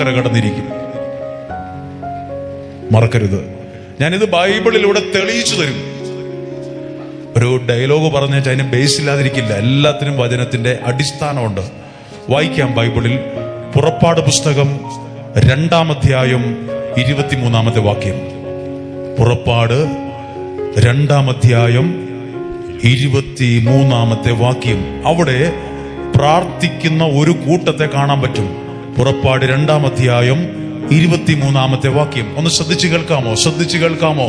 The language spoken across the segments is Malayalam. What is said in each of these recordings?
അക്കരെ കടന്നിരിക്കും. മറക്കരുത്, ഞാനിത് ബൈബിളിലൂടെ തെളിയിച്ചു തരും. ഒരു ഡയലോഗ് പറഞ്ഞാൽ അതിന് ബേസ് ഇല്ലാതിരിക്കില്ല. എല്ലാത്തിനും വചനത്തിന്റെ അടിസ്ഥാനമുണ്ട്. വായിക്കാം ബൈബിളിൽ പുറപ്പാട് പുസ്തകം 2-ാം അധ്യായം 23-ാമത്തെ വാക്യം. പുറപ്പാട് 2-ാം അധ്യായം 23-ാമത്തെ വാക്യം. അവിടെ പ്രാർത്ഥിക്കുന്ന ഒരു കൂട്ടത്തെ കാണാൻ പറ്റും. പുറപ്പാട് 2-ാം അധ്യായം 23-ാമത്തെ വാക്യം. ഒന്ന് ശ്രദ്ധിച്ചു കേൾക്കാമോ?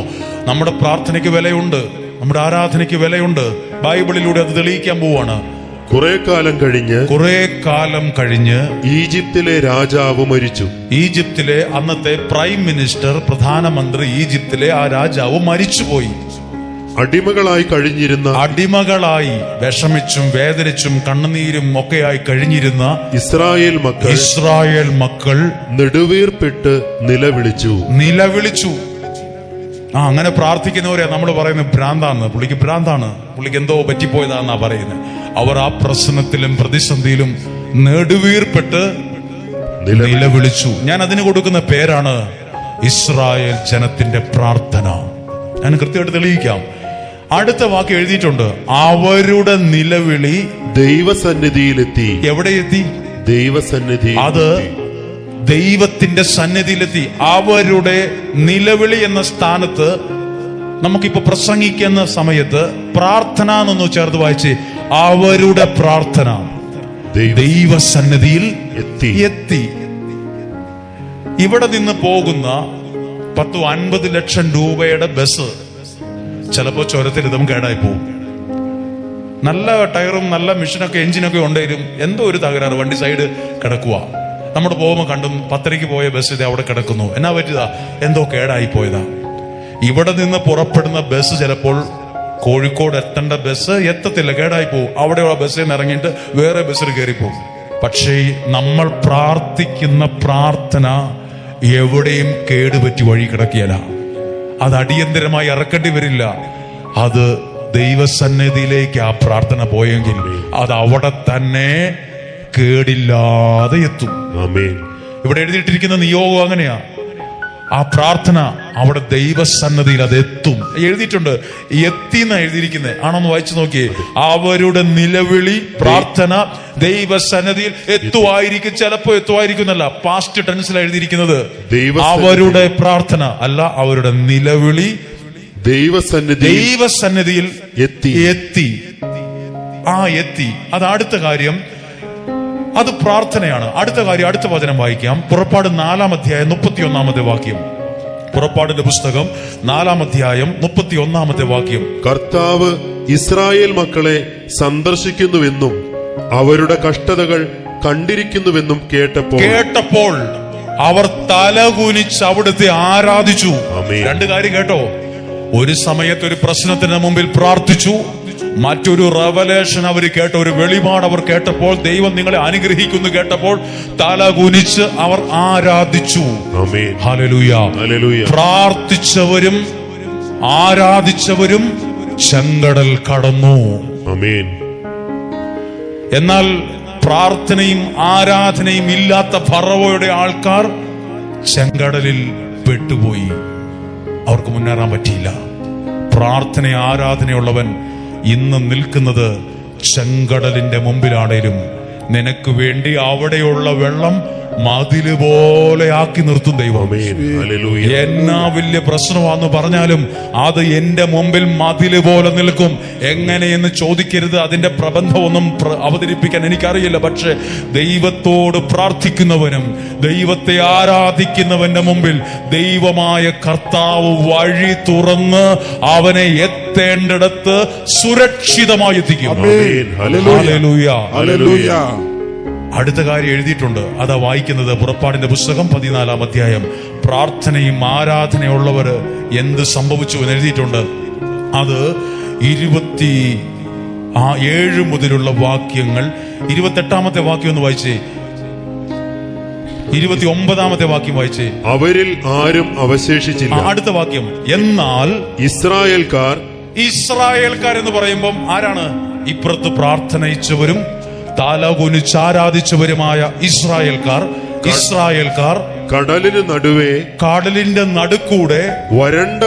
നമ്മുടെ പ്രാർത്ഥനയ്ക്ക് വിലയുണ്ട്, നമ്മുടെ ആരാധനയ്ക്ക് വിലയുണ്ട്. ബൈബിളിലൂടെ അത് തെളിയിക്കാൻ പോവാണ്. കുറെ കാലം കഴിഞ്ഞ് ഈജിപ്തിലെ രാജാവ് മരിച്ചു. ഈജിപ്തിലെ അന്നത്തെ പ്രൈം മിനിസ്റ്റർ, പ്രധാനമന്ത്രി, ഈജിപ്തിലെ ആ രാജാവ് മരിച്ചുപോയി. അടിമകളായി വിഷമിച്ചും വേദനിച്ചും കണ്ണുനീരും ഒക്കെയായി കഴിഞ്ഞിരുന്ന ഇസ്രായേൽ മക്കൾ നെടുവീർപ്പിട്ട് നിലവിളിച്ചു. അങ്ങനെ പ്രാർത്ഥിക്കുന്നവരെ നമ്മൾ പറയുന്നത് ഭ്രാന്താന്ന്. പുള്ളിക്ക് എന്തോ പറ്റിപ്പോയതാന്നാ പറയുന്നത്. അവർ ആ പ്രശ്നത്തിലും പ്രതിസന്ധിയിലും നെടുവീർപ്പെട്ട് നിലവിളിച്ചു. ഞാൻ അതിന് കൊടുക്കുന്ന പേരാണ് ഇസ്രായേൽ ജനത്തിന്റെ പ്രാർത്ഥന. ഞാൻ കൃത്യമായിട്ട് തെളിയിക്കാം. അടുത്ത വാക്ക് എഴുതിയിട്ടുണ്ട്, അവരുടെ നിലവിളി ദൈവസന്നിധിയിലെത്തി. എവിടെ എത്തി? ദൈവസന്നിധി. അത് ദൈവത്തിന്റെ സന്നിധിയിലെത്തി. അവരുടെ നിലവിളി എന്ന സ്ഥാനത്ത് നമുക്കിപ്പോ പ്രസംഗിക്കുന്ന സമയത്ത് പ്രാർത്ഥന എന്നൊന്ന് ചേർത്ത് വായിച്ച്, അവരുടെ പ്രാർത്ഥന ദൈവസന്നിധിയിൽ എത്തി. ഇവിടെ നിന്ന് പോകുന്ന 10-50 ലക്ഷം രൂപയുടെ ബസ് ചിലപ്പോ ചുരത്തിലിതും കേടായി പോകും. നല്ല ടയറും നല്ല മെഷീനൊക്കെ എഞ്ചിനൊക്കെ ഉണ്ടെങ്കിലും എന്തോ ഒരു തകരാറ്, വണ്ടി സൈഡ് കിടക്കുക. നമ്മൾ പോകുമ്പോൾ കണ്ടും 10:30 പോയ ബസ് ഇത് അവിടെ കിടക്കുന്നു. എന്നാ പറ്റിയതാ? എന്തോ കേടായി പോയതാ. ഇവിടെ നിന്ന് പുറപ്പെടുന്ന ബസ് ചിലപ്പോൾ കോഴിക്കോട് എത്തേണ്ട ബസ് എത്തത്തില്ല, കേടായി പോകും. അവിടെയുള്ള ബസ്സിൽ നിന്ന് ഇറങ്ങിയിട്ട് വേറെ ബസ്സിൽ കയറിപ്പോകും. പക്ഷേ നമ്മൾ പ്രാർത്ഥിക്കുന്ന പ്രാർത്ഥന എവിടെയും കേടുപറ്റി വഴി കിടക്കിയല്ല. അത് അടിയന്തരമായി ഇറക്കേണ്ടി വരില്ല. അത് ദൈവസന്നിധിയിലേക്ക് ആ പ്രാർത്ഥന പോയെങ്കിൽ അത് അവിടെ തന്നെ കേടില്ലാതെ എത്തും. ഇവിടെ എഴുതിയിട്ടിരിക്കുന്ന നിയോഗം അങ്ങനെയാ. ആ പ്രാർത്ഥന അവിടെ ദൈവസന്നിധിയിൽ അത് എത്തും. എഴുതിയിട്ടുണ്ട്, എത്തിന്ന എഴുതിയിരിക്കുന്നത് ആണോന്ന് വായിച്ചു നോക്കിയേ. അവരുടെ നിലവിളി പ്രാർത്ഥന ദൈവസന്നിധിയിൽ എത്തുമായിരിക്കും. ചിലപ്പോ എത്തുമായിരിക്കുന്നല്ല, പാസ്റ്റ് ടെൻസിലാണ് എഴുതിയിരിക്കുന്നത്. അവരുടെ പ്രാർത്ഥന അല്ല, അവരുടെ നിലവിളി ദൈവസന്നിധിയിൽ എത്തി. അത് അടുത്ത കാര്യം, അത് പ്രാർത്ഥനയാണ്. അടുത്ത കാര്യം, അടുത്ത വചനം വായിക്കാം. പുറപ്പാട് 4-ാം അധ്യായം 31-ാമത്തെ വാക്യം. പുറപ്പാടിന്റെ പുസ്തകം 4-ാം അധ്യായം 31-ാമത്തെ വാക്യം. കർത്താവ് ഇസ്രായേൽ മക്കളെ സന്ദർശിക്കുന്നുവെന്നും അവരുടെ കഷ്ടതകൾ കണ്ടിരിക്കുന്നുവെന്നും കേട്ടപ്പോൾ അവർ തലകുനിച്ച് അവിടുത്തെ ആരാധിച്ചു. രണ്ട് കാര്യം കേട്ടോ. ഒരു സമയത്ത് ഒരു പ്രശ്നത്തിന് മുമ്പിൽ പ്രാർത്ഥിച്ചു. മറ്റൊരു റെവലേഷൻ അവർ കേട്ട, ഒരു വെളിപാട് അവർ കേട്ടപ്പോൾ, ദൈവം നിങ്ങളെ അനുഗ്രഹിക്കുന്നു കേട്ടപ്പോൾ തലകുനിച്ച് അവർ ആരാധിച്ചു. ഹല്ലേലൂയ. പ്രാർത്ഥിച്ചവരും ആരാധിച്ചവരും ചെങ്കടൽ കടന്നു. എന്നാൽ പ്രാർത്ഥനയും ആരാധനയും ഇല്ലാത്ത ഫറവോയുടെ ആൾക്കാർ ചെങ്കടലിൽ പെട്ടുപോയി. അവർക്ക് മുന്നേറാൻ പറ്റിയില്ല. പ്രാർത്ഥന ആരാധനയുള്ളവൻ ഇന്ന് നിൽക്കുന്നത് ചെങ്കടലിന്റെ മുമ്പിലാണേലും നിനക്ക് വേണ്ടി അവിടെയുള്ള വെള്ളം മതില് പോലെ ആക്കി നിർത്തും ദൈവം. എന്നാ വലിയ പ്രശ്നമാണെന്ന് പറഞ്ഞാലും അത് എന്റെ മുമ്പിൽ മതില് പോലെ നിൽക്കും. എങ്ങനെയെന്ന് ചോദിക്കരുത്. അതിന്റെ പ്രബന്ധമൊന്നും അവതരിപ്പിക്കാൻ എനിക്കറിയില്ല. പക്ഷെ ദൈവത്തോട് പ്രാർത്ഥിക്കുന്നവനും ദൈവത്തെ ആരാധിക്കുന്നവന്റെ മുമ്പിൽ ദൈവമായ കർത്താവ് വഴി തുറന്ന് അവനെ എത്തേണ്ടിടത്ത് സുരക്ഷിതമായി എത്തിക്കും. അടുത്ത കാര്യം എഴുതിയിട്ടുണ്ട്, അതാ വായിക്കുന്നത്. പുറപ്പാടിന്റെ പുസ്തകം 14-ാം അധ്യായം. പ്രാർത്ഥനയും ആരാധനയുള്ളവർ എന്ത് സംഭവിച്ചു എന്ന് എഴുതിയിട്ടുണ്ട്. അത് 27 മുതലുള്ള വാക്യങ്ങൾ. 28-ാമത്തെ വാക്യം ഒന്ന് വായിച്ചേ. 29-ാമത്തെ വാക്യം വായിച്ചേ. അവരിൽ ആരും അവശേഷിച്ചില്ല. അടുത്ത വാക്യം, എന്നാൽ ഇസ്രായേൽക്കാർ എന്ന് പറയുമ്പം ആരാണ്? ഇപ്പുറത്ത് പ്രാർത്ഥനയിച്ചവരും തലകുനിച്ചാരാധിച്ചവരുമായ ഇസ്രായേൽക്കാർ ഇസ്രായേൽക്കാർ കടലിന് നടുവേ, കടലിന്റെ നടുക്കൂടെ, വരണ്ട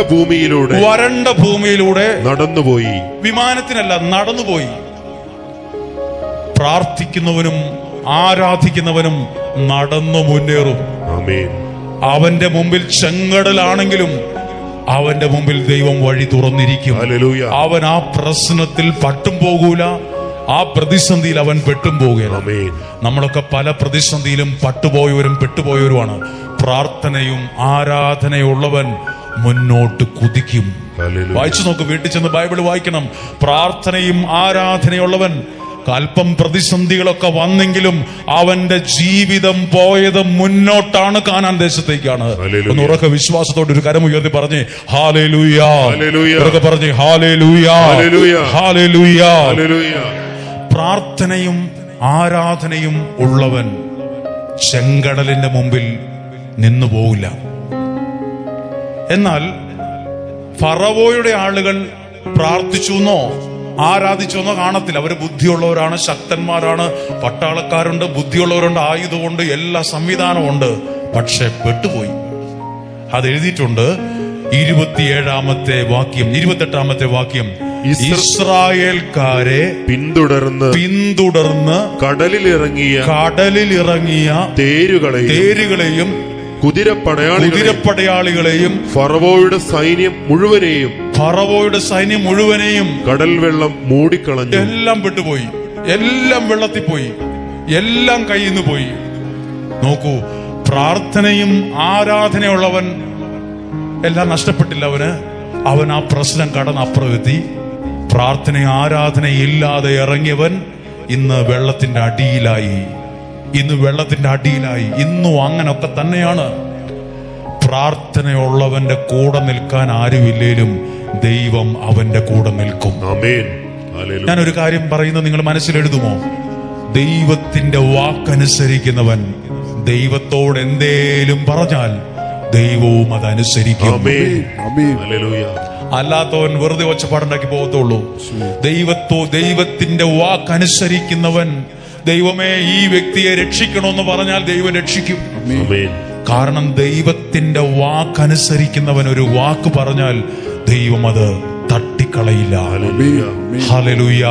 ഭൂമിയിലൂടെ നടന്നുപോയി. വിമാനത്തിനല്ല, നടന്നുപോയി. പ്രാർത്ഥിക്കുന്നവനും ആരാധിക്കുന്നവനും നടന്നു മുന്നേറും. ആമേൻ. അവന്റെ മുമ്പിൽ ചെങ്കടലാണെങ്കിലും അവന്റെ മുമ്പിൽ ദൈവം വഴി തുറന്നിരിക്കും. ഹല്ലേലൂയ. അവൻ ആ പ്രശ്നത്തിൽ പട്ടും പോകൂല, ആ പ്രതിസന്ധിയിൽ അവൻ പെട്ടും പോവുകയില്ല. ആമേൻ. നമ്മളൊക്കെ പല പ്രതിസന്ധിയിലും പെട്ടുപോയവരും പെട്ടുപോയവരുമാണ്. പ്രാർത്ഥനയും ആരാധനയുള്ളവൻ മുന്നോട്ട് കുതിക്കും. ഹല്ലേലൂയ. വായിച്ചു നോക്ക്, വീട്ടിൽ ചെന്ന് ബൈബിൾ വായിക്കണം. പ്രാർത്ഥനയും ആരാധനയുള്ളവൻ അല്പം പ്രതിസന്ധികളൊക്കെ വന്നെങ്കിലും അവന്റെ ജീവിതം പോയത് മുന്നോട്ടാണ്, കാനാൻ ദേശത്തേക്കാണ്. ഒന്ന് ഉറക്കെ വിശ്വാസത്തോടെ ഒരു കരം ഉയർത്തി പറഞ്ഞേ ഹല്ലേലൂയ. ഉറക്കെ പറഞ്ഞേ ഹല്ലേലൂയ, ഹല്ലേലൂയ. പ്രാർത്ഥനയും ആരാധനയും ഉള്ളവൻ ചെങ്കടലിന്റെ മുമ്പിൽ നിന്നു പോവില്ല. എന്നാൽ ഫറവോയുടെ ആളുകൾ പ്രാർത്ഥിച്ചുവെന്നോ ആരാധിച്ചെന്നോ കാണത്തില്ല. അവര് ബുദ്ധിയുള്ളവരാണ്, ശക്തന്മാരാണ്, പട്ടാളക്കാരുണ്ട്, ബുദ്ധിയുള്ളവരുണ്ട്, ആയുധമുണ്ട്, എല്ലാ സംവിധാനമുണ്ട്. പക്ഷെ പെട്ടുപോയി. അത് എഴുതിയിട്ടുണ്ട് 28ാമത്തെ വാക്യം. ഇസ്രായേൽക്കാരെ പിന്തുടർന്ന് കടലിലിറങ്ങിയ തേരുകളെയും കുതിരപ്പടയാളികളെയും ഫറവോയുടെ സൈന്യം മുഴുവനെയും കടൽ വെള്ളം മൂടിക്കളഞ്ഞു. എല്ലാം പെട്ടുപോയി, എല്ലാം വെള്ളത്തിൽ പോയി, എല്ലാം കയ്യിൽ നിന്ന് പോയി. നോക്കൂ, പ്രാർത്ഥനയും ആരാധനയുള്ളവൻ എല്ലാം നഷ്ടപ്പെട്ടില്ല. അവൻ ആ പ്രശ്നം കടന്നപ്പുറമെത്തി. പ്രാർത്ഥനയും ആരാധനയില്ലാതെ ഇറങ്ങിയവൻ ഇന്ന് വെള്ളത്തിന്റെ അടിയിലായി. ഇന്നും അങ്ങനൊക്കെ തന്നെയാണ്. പ്രാർത്ഥനയുള്ളവന്റെ കൂടെ നിൽക്കാൻ ആരുമില്ലേലും ദൈവം അവന്റെ കൂടെ നിൽക്കും. ഞാനൊരു കാര്യം പറയുന്നത് നിങ്ങൾ മനസ്സിലെഴുതുമോ? ദൈവത്തിന്റെ വാക്കനുസരിക്കുന്നവൻ ദൈവത്തോട് എന്തേലും പറഞ്ഞാൽ ദൈവവും അതനുസരിക്കും. അല്ലാത്തവൻ വെറുതെ ഒച്ചപ്പാടുണ്ടാക്കി പോകത്തുള്ളൂ. ദൈവത്തിന്റെ വാക്കനുസരിക്കുന്നവൻ, ദൈവമേ ഈ വ്യക്തിയെ രക്ഷിക്കണമെന്ന് പറഞ്ഞാൽ ദൈവം രക്ഷിക്കും. കാരണം ദൈവത്തിന്റെ വാക്കനുസരിക്കുന്നവൻ ഒരു വാക്ക് പറഞ്ഞാൽ ദൈവം അത് തട്ടിക്കളയില്ല. ഹല്ലേലൂയ.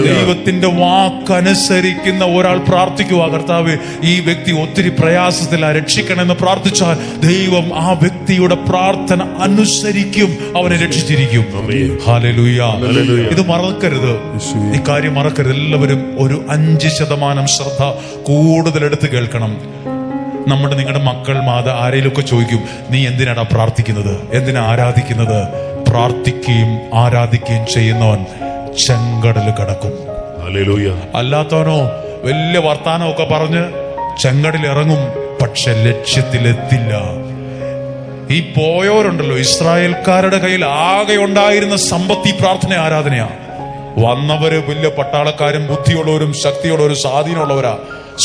ദൈവത്തിന്റെ വാക്കനുസരിക്കുന്ന ഒരാൾ പ്രാർത്ഥിക്കുക, കർത്താവേ ഈ വ്യക്തി ഒത്തിരി പ്രയാസത്തിലാ, രക്ഷിക്കണമെന്ന് പ്രാർത്ഥിച്ചാൽ ദൈവം ആ വ്യക്തിയുടെ പ്രാർത്ഥന അനുസരിക്കും, അവനെ രക്ഷിച്ചിരിക്കും. ഹല്ലേലൂയ. ഇത് മറക്കരുത്, ഈ കാര്യം മറക്കരുത്. എല്ലാവരും ഒരു 5% ശ്രദ്ധ കൂടുതൽ എടുത്ത് കേൾക്കണം. നിങ്ങളുടെ മക്കൾ ആരെയിലൊക്കെ ചോദിക്കും, നീ എന്തിനാടാ പ്രാർത്ഥിക്കുന്നത്, എന്തിനാ ആരാധിക്കുന്നത്? പ്രാർത്ഥിക്കുകയും ആരാധിക്കുകയും ചെയ്യുന്നവൻ ചെങ്കടൽ കടക്കും. അല്ലാത്തവനോ വലിയ വർത്താനമൊക്കെ പറഞ്ഞ് ചെങ്കടൽ ഇറങ്ങും, പക്ഷെ ലക്ഷ്യത്തിലെത്തില്ല. ഈ പോയവരുണ്ടല്ലോ, ഇസ്രായേൽക്കാരുടെ കയ്യിൽ ആകെ ഉണ്ടായിരുന്ന സമ്പത്തി പ്രാർത്ഥന ആരാധനയാ. വന്നവര് വലിയ പട്ടാളക്കാരും ബുദ്ധിയുള്ളവരും ശക്തിയുള്ളവരും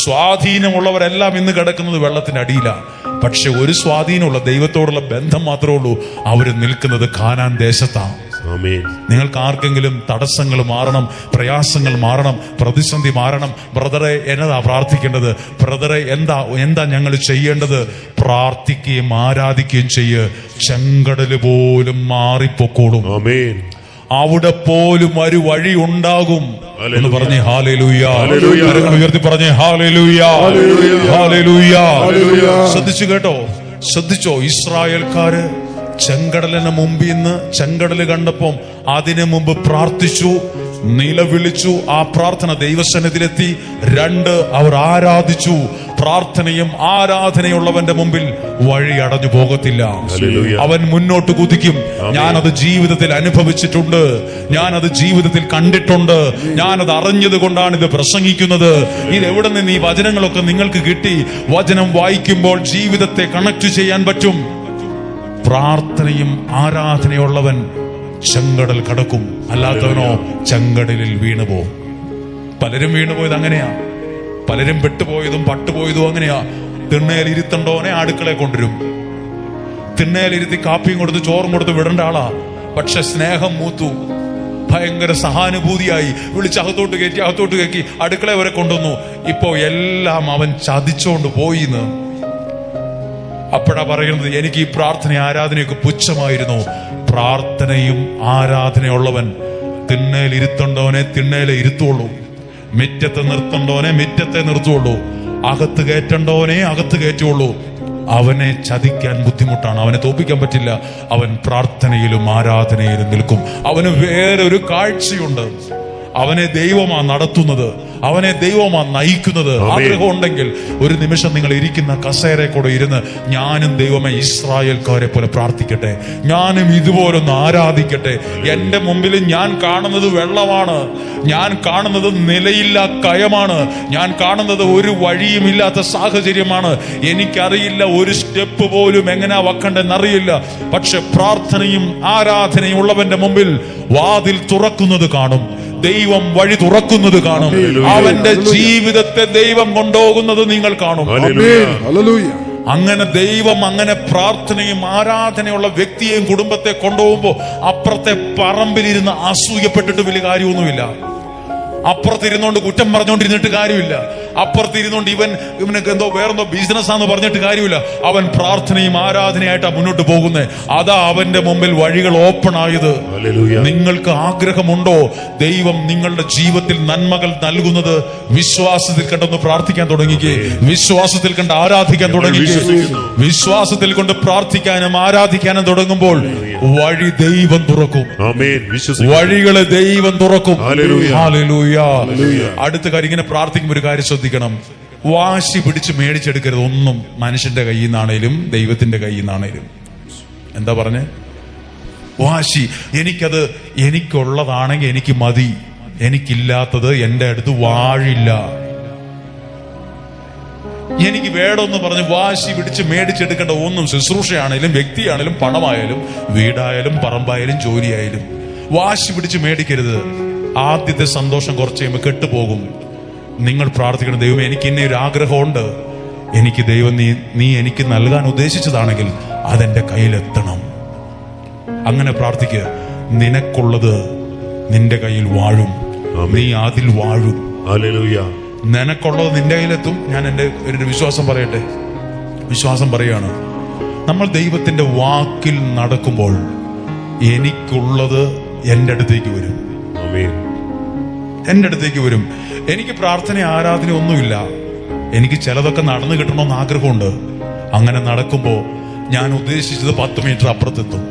സ്വാധീനമുള്ളവരെല്ലാം ഇന്ന് കിടക്കുന്നത് വെള്ളത്തിന്റെ അടിയിലാണ്. പക്ഷെ ഒരു സ്വാധീനമുള്ള ദൈവത്തോടുള്ള ബന്ധം മാത്രമേ ഉള്ളൂ. അവര് നിൽക്കുന്നത് കാനാൻ ദേശത്താണ്. നിങ്ങൾക്ക് ആർക്കെങ്കിലും തടസ്സങ്ങൾ മാറണം, പ്രയാസങ്ങൾ മാറണം, പ്രതിസന്ധി മാറണം, ബ്രദറെ എന്നതാ പ്രാർത്ഥിക്കേണ്ടത്, ബ്രദറെ എന്താ ഞങ്ങൾ ചെയ്യേണ്ടത്? പ്രാർത്ഥിക്കുകയും ആരാധിക്കുകയും ചെയ്യ്. ചെങ്കടല് പോലും മാറിപ്പൊക്കോളും. അവിടെ പോലും ഒരു വഴി ഉണ്ടാകും എന്ന് പറഞ്ഞേ ഹല്ലേലൂയ. കരങ്ങൾ ഉയർത്തി പറഞ്ഞേ ഹല്ലേലൂയ, ഹല്ലേലൂയ. ശ്രദ്ധിച്ചു കേട്ടോ, ശ്രദ്ധിച്ചോ. ഇസ്രായേൽക്കാര് ചെങ്കടലിന് മുമ്പിൽ നിന്ന് ചെങ്കടല് കണ്ടപ്പം അതിനു മുമ്പ് പ്രാർത്ഥിച്ചു, നിലവിളിച്ചു. ആ പ്രാർത്ഥന ദൈവസന്നിധിയിലെത്തി. 2, അവർ ആരാധിച്ചു. പ്രാർത്ഥനയും ആരാധനയുള്ളവന്റെ മുമ്പിൽ വഴി അടഞ്ഞു പോകത്തില്ല. അവൻ മുന്നോട്ട് കുതിക്കും. ഞാനത് ജീവിതത്തിൽ അനുഭവിച്ചിട്ടുണ്ട്, ഞാനത് ജീവിതത്തിൽ കണ്ടിട്ടുണ്ട്, ഞാനത് അറിഞ്ഞത് കൊണ്ടാണ് ഇത് പ്രസംഗിക്കുന്നത്. ഇതെവിടെ നിന്ന് ഈ വചനങ്ങളൊക്കെ നിങ്ങൾക്ക് കിട്ടി? വചനം വായിക്കുമ്പോൾ ജീവിതത്തെ കണക്ട് ചെയ്യാൻ പറ്റും. പ്രാർത്ഥനയും ആരാധനയുള്ളവൻ ചെങ്കടൽ കടക്കും, അല്ലാത്തവനോ ചെങ്കടലിൽ വീണുപോകും. പലരും വീണുപോയത് അങ്ങനെയാ, പലരും പെട്ടുപോയതും പട്ടുപോയതും അങ്ങനെയാ. തിണ്ണയിലിരുത്തണ്ടോനെ അടുക്കളയെ കൊണ്ടുവരും, തിണ്ണയിലിരുത്തി കാപ്പിയും കൊടുത്ത് ചോറും കൊടുത്ത് വിടേണ്ട ആളാ. പക്ഷെ സ്നേഹം മൂത്തു, ഭയങ്കര സഹാനുഭൂതിയായി വിളിച്ച് അകത്തോട്ട് കയറ്റി അടുക്കള വരെ കൊണ്ടുവന്നു. ഇപ്പോ എല്ലാം അവൻ ചതിച്ചോണ്ട് പോയിന്ന്. അപ്പോഴാ പറയുന്നത്, എനിക്ക് ഈ പ്രാർത്ഥന ആരാധനയൊക്കെ പുച്ഛമായിരുന്നു. പ്രാർത്ഥനയും ആരാധനയുള്ളവൻ തിണ്ണയിൽ ഇരുത്തേണ്ടവനെ തിണ്ണയിലെ ഇരുത്തുള്ളൂ, മിറ്റത്ത് നിർത്തേണ്ടവനെ മിറ്റത്തെ നിർത്തുള്ളൂ, അകത്ത് കയറ്റേണ്ടവനെ അകത്ത് കയറ്റുള്ളൂ. അവനെ ചതിക്കാൻ ബുദ്ധിമുട്ടാണ്, അവനെ തോപ്പിക്കാൻ പറ്റില്ല. അവൻ പ്രാർത്ഥനയിലും ആരാധനയിലും നിൽക്കും. അവന് വേറൊരു കാഴ്ചയുണ്ട്. അവനെ ദൈവമാ നടത്തുന്നത്, അവനെ ദൈവമാ നയിക്കുന്നത്. ആഗ്രഹം ഉണ്ടെങ്കിൽ ഒരു നിമിഷം നിങ്ങൾ ഇരിക്കുന്ന കസേരയെ കൂടെ ഇരുന്ന്, ഞാനും ദൈവമേ ഇസ്രായേൽക്കാരെ പോലെ പ്രാർത്ഥിക്കട്ടെ, ഞാനും ഇതുപോലൊന്ന് ആരാധിക്കട്ടെ. എന്റെ മുമ്പിൽ ഞാൻ കാണുന്നത് വെള്ളമാണ്, ഞാൻ കാണുന്നത് നിലയില്ല കയമാണ്, ഞാൻ കാണുന്നത് ഒരു വഴിയുമില്ലാത്ത സാഹചര്യമാണ്. എനിക്കറിയില്ല ഒരു സ്റ്റെപ്പ് പോലും എങ്ങനെയാ വെക്കണ്ടെന്നറിയില്ല. പക്ഷെ പ്രാർത്ഥനയും ആരാധനയും ഉള്ളവന്റെ മുമ്പിൽ വാതിൽ തുറക്കുന്നത് കാണും, ദൈവം വഴി തുറക്കുന്നത് കാണും, അവന്റെ ജീവിതത്തെ ദൈവം കൊണ്ടുപോകുന്നത് നിങ്ങൾ കാണും. അങ്ങനെ ദൈവം അങ്ങനെ പ്രാർത്ഥനയും ആരാധനയുള്ള വ്യക്തിയെയും കുടുംബത്തെ കൊണ്ടുപോകുമ്പോ അപ്പുറത്തെ പറമ്പിലിരുന്ന് അസൂയപ്പെട്ടിട്ട് വലിയ കാര്യമൊന്നുമില്ല, അപ്പുറത്തിരുന്നോണ്ട് കുറ്റം പറഞ്ഞുകൊണ്ടിരുന്നിട്ട് കാര്യമില്ല, അപ്പുറത്തിരുന്നോണ്ട് ഇവനൊക്കെ വേറെന്തോ ബിസിനസ്സാന്ന് പറഞ്ഞിട്ട് കാര്യമില്ല. അവൻ പ്രാർത്ഥനയും ആരാധനയായിട്ടാ മുന്നോട്ട് പോകുന്നത്. അതാ അവന്റെ മുമ്പിൽ വഴികൾ ഓപ്പൺ ആയത്. നിങ്ങൾക്ക് ആഗ്രഹമുണ്ടോ ദൈവം നിങ്ങളുടെ ജീവിതത്തിൽ നന്മകൾ നൽകുന്നത്? വിശ്വാസത്തിൽ കണ്ടൊന്ന് പ്രാർത്ഥിക്കാൻ തുടങ്ങിക്കേ, വിശ്വാസത്തിൽ കണ്ട് ആരാധിക്കാൻ തുടങ്ങിക്കേ. വിശ്വാസത്തിൽ കൊണ്ട് പ്രാർത്ഥിക്കാനും ആരാധിക്കാനും തുടങ്ങുമ്പോൾ വഴി ദൈവം തുറക്കും, വഴികളെ ദൈവം തുറക്കും. ഹല്ലേലൂയ. അടുത്ത കാര്യം, ഇങ്ങനെ പ്രാർത്ഥിക്കുമ്പോൾ ഒരു കാര്യം ശ്രദ്ധിക്കണം, വാശി പിടിച്ച് മേടിച്ചെടുക്കരുത് ഒന്നും, മനുഷ്യന്റെ കയ്യിൽ നിന്നാണേലും ദൈവത്തിന്റെ കയ്യിൽ നിന്നാണേലും. എന്താ പറഞ്ഞേ? വാശി, എനിക്കത് എനിക്കുള്ളതാണെങ്കിൽ എനിക്ക് മതി, എനിക്കില്ലാത്തത് എന്റെ അടുത്ത് വാഴില്ല, എനിക്ക് വേണമെന്ന് പറഞ്ഞ് വാശി പിടിച്ച് മേടിച്ചെടുക്കേണ്ട ഒന്നും, ശുശ്രൂഷയാണേലും വ്യക്തിയാണേലും പണമായാലും വീടായാലും പറമ്പായാലും ജോലിയായാലും വാശി പിടിച്ച് മേടിക്കരുത്. ആദ്യത്തെ സന്തോഷം കുറച്ച് കഴിയുമ്പോൾ കെട്ടുപോകും. നിങ്ങൾ പ്രാർത്ഥിക്കണം, ദൈവമേ എനിക്ക് ഇന്ന ഒരു ആഗ്രഹമുണ്ട്, എനിക്ക് ദൈവം നീ എനിക്ക് നൽകാൻ ഉദ്ദേശിച്ചതാണെങ്കിൽ അതെന്റെ കയ്യിലെത്തണം. അങ്ങനെ പ്രാർത്ഥിക്കുക. നിനക്കുള്ളത് നിന്റെ കയ്യിൽ വാഴും, നീ അതിൽ വാഴും. നിനക്കുള്ളത് നിന്റെ കയ്യിലെത്തും. ഞാൻ ഒരു വിശ്വാസം പറയട്ടെ, വിശ്വാസം പറയാണ്, നമ്മൾ ദൈവത്തിന്റെ വാക്കിൽ നടക്കുമ്പോൾ എനിക്കുള്ളത് എന്റെ അടുത്തേക്ക് വരും, എന്റെ അടുത്തേക്ക് വരും. എനിക്ക് പ്രാർത്ഥന ആരാധന ഒന്നുമില്ല, എനിക്ക് ചിലതൊക്കെ നടന്നു കിട്ടണമെന്ന് ആഗ്രഹമുണ്ട്. അങ്ങനെ നടക്കുമ്പോ ഞാൻ ഉദ്ദേശിച്ചത് 10 മീറ്റർ അപ്പുറത്തെത്തും.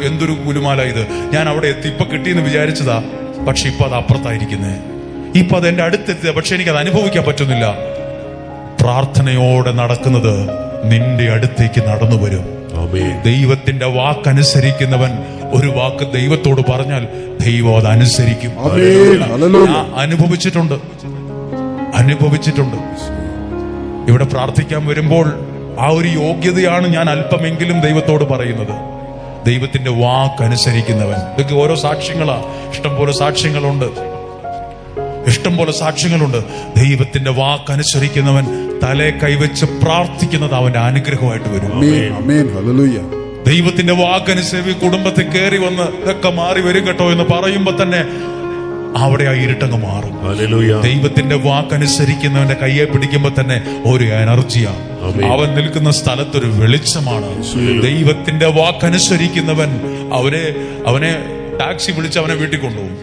എന്തൊരു കുലുമാല ഇത്, ഞാൻ അവിടെ എത്തി, ഇപ്പൊ കിട്ടിയെന്ന് വിചാരിച്ചതാ, പക്ഷെ ഇപ്പൊ അത് അപ്പുറത്തായിരിക്കുന്നേ, ഇപ്പൊ അത് എന്റെ അടുത്തെത്തിയ, പക്ഷെ എനിക്കത് അനുഭവിക്കാൻ പറ്റുന്നില്ല. പ്രാർത്ഥനയോടെ നടക്കുന്നത് നിന്റെ അടുത്തേക്ക് നടന്നു വരും. ദൈവത്തിന്റെ വാക്കനുസരിക്കുന്നവൻ ഒരു വാക്ക് ദൈവത്തോട് പറഞ്ഞാൽ ദൈവം അത് അനുസരിക്കും. അനുഭവിച്ചിട്ടുണ്ട്. ഇവിടെ പ്രാർത്ഥിക്കാൻ വരുമ്പോൾ ആ ഒരു യോഗ്യതയാണ് ഞാൻ അല്പമെങ്കിലും ദൈവത്തോട് പറയുന്നത്. ദൈവത്തിന്റെ വാക്കനുസരിക്കുന്നവൻ. ഇതൊക്കെ ഓരോ സാക്ഷ്യങ്ങളാ, ഇഷ്ടംപോലെ സാക്ഷ്യങ്ങളുണ്ട്. ദൈവത്തിന്റെ വാക്കനുസരിക്കുന്നവൻ തലേ കൈവച്ച് പ്രാർത്ഥിക്കുന്നത് അവന്റെ അനുഗ്രഹമായിട്ട് വരും. ദൈവത്തിന്റെ വാക്കനുസരിച്ച് കുടുംബത്തിൽ കയറി വന്ന് ഇതൊക്കെ മാറി വരും കേട്ടോ എന്ന് പറയുമ്പോ തന്നെ അവിടെ ആ ഇരുട്ടങ്ങ് മാറും. ദൈവത്തിന്റെ വാക്കനുസരിക്കുന്നവന്റെ കയ്യെ പിടിക്കുമ്പോ തന്നെ ഒരു എനർജിയാണ്, അവൻ നിൽക്കുന്ന സ്ഥലത്തൊരു വെളിച്ചമാണ്. ദൈവത്തിന്റെ വാക്കനുസരിക്കുന്നവൻ അവനെ ടാക്സി വിളിച്ച് അവനെ വീട്ടിൽ കൊണ്ടുപോകും.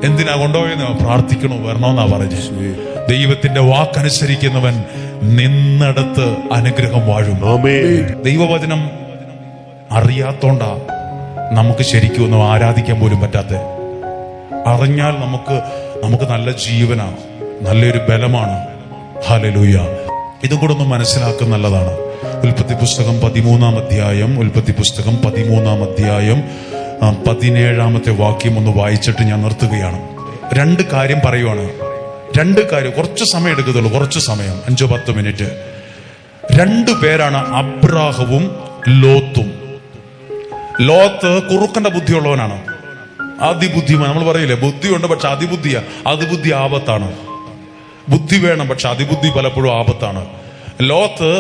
എന്തിനാ കൊണ്ടുപോയെന്ന്? പ്രാർത്ഥിക്കണോ വരണോന്നാ പറഞ്ഞ്. ദൈവത്തിന്റെ വാക്കനുസരിക്കുന്നവൻ നിന്നിടത്ത് അനുഗ്രഹം വാഴും. ദൈവവചനം അറിയാത്തോണ്ടാ നമുക്ക് ശരിക്കും ഒന്നും ആരാധിക്കാൻ പോലും പറ്റാത്ത. അറിഞ്ഞാൽ നമുക്ക് നല്ല ജീവനാണ്, നല്ലൊരു ബലമാണ്. ഹല്ലേലൂയ. ഇതും കൂടെ ഒന്ന് മനസ്സിലാക്കുന്ന നല്ലതാണ്. ഉൽപ്പത്തി പുസ്തകം 13-ാം അധ്യായം 17-ാമത്തെ വാക്യം ഒന്ന് വായിച്ചിട്ട് ഞാൻ നിർത്തുകയാണ്. 2 കാര്യം പറയുവാണ്. 2 കാര്യം, കുറച്ച് സമയം എടുക്കത്തുള്ളൂ, കുറച്ച് സമയം, 5-10 മിനിറ്റ്. 2 പേരാണ്, അബ്രാഹവും ലോത്തും. ലോത്ത് കുറുക്കന്റെ ബുദ്ധിയുള്ളവനാണ്, അതിബുദ്ധിമാൻ. നമ്മൾ പറയില്ലേ, ബുദ്ധിയുണ്ട് പക്ഷെ അതിബുദ്ധിയാ. അതിബുദ്ധി ആപത്താണ്. ബുദ്ധി വേണം, പക്ഷെ അതിബുദ്ധി പലപ്പോഴും ആപത്താണ്. ലോത്ത്